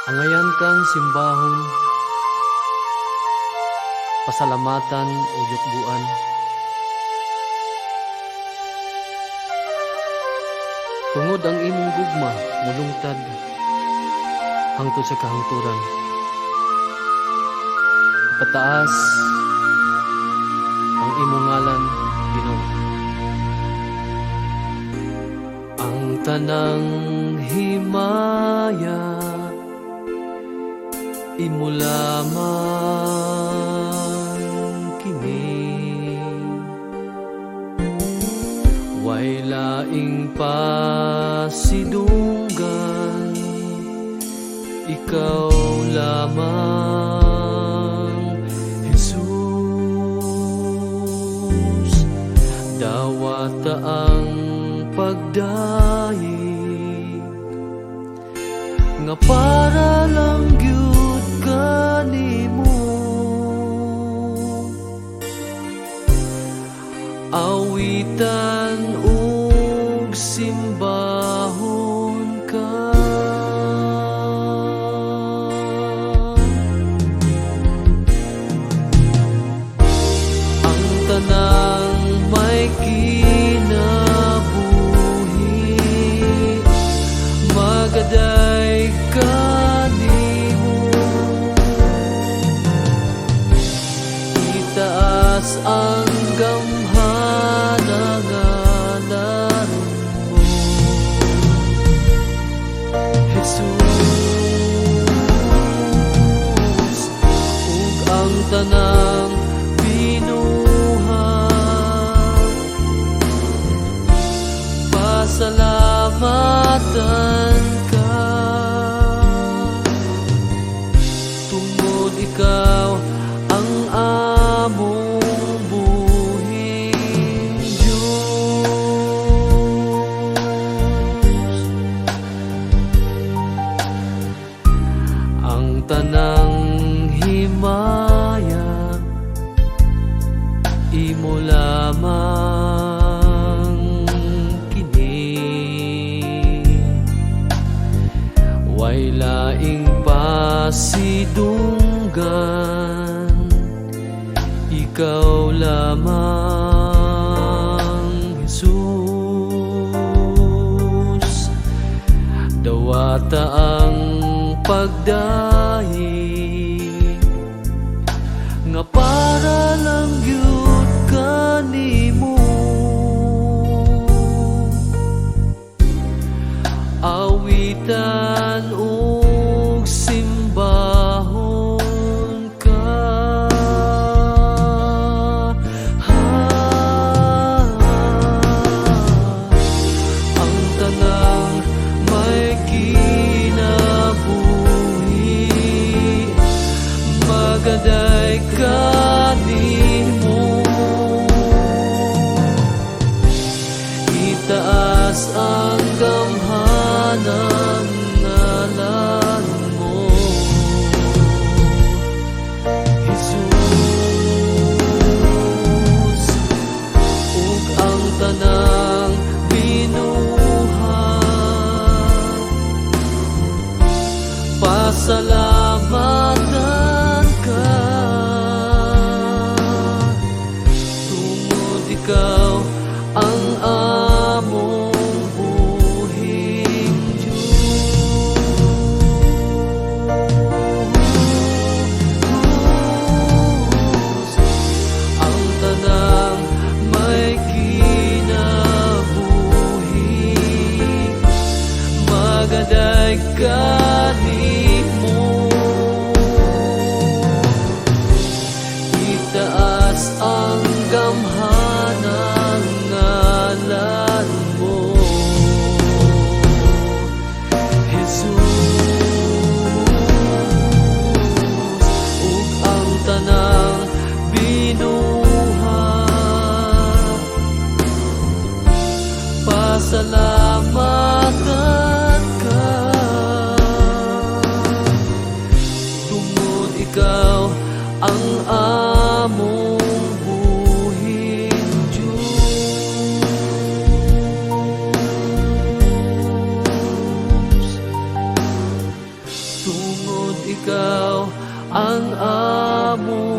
Angayan kang simbahon, pasalamatan o yukbuan. Tungod ang imong gugma, mulungtad, hangtod sa kahangturan. Pataas ang imong ngalan, Ginoo. Ang tanang himaya imo lamang kini, way laing pasidunggan, ikaw lamang, Jesus. Dawata ang pagdaig nga para lang gyud kanimo, awitan ug simbahon ka. Ang tanang may kinabuhi, magaday kanimo, itaas ang gamhanan ngalan mo, Jesus. Ug ang tanang binuhat, pasalamatan ka, tungod ikaw ang among buhing Diyos. Ang tanang himaya imo lamang kini, way laing pasidunggan, ikaw lamang, Jesus. Dawata ang pagdaig nga para lang gyud kanimo, awitan ug simbahon ka. Ang tanang may kinabuhi, magaday kanimo, itaas ang gamhanan ngalan mo, Jesus. Ug ang tanang binuhat, pasalamatan ka, tungod ikaw ang among buhing Diyos. Ang tanang may kinabuhi, magaday kanimo, itaas ang gamhanan ngalan mo, Jesus. Ug ang tanang binuhat, pasalamatan ka, ang amo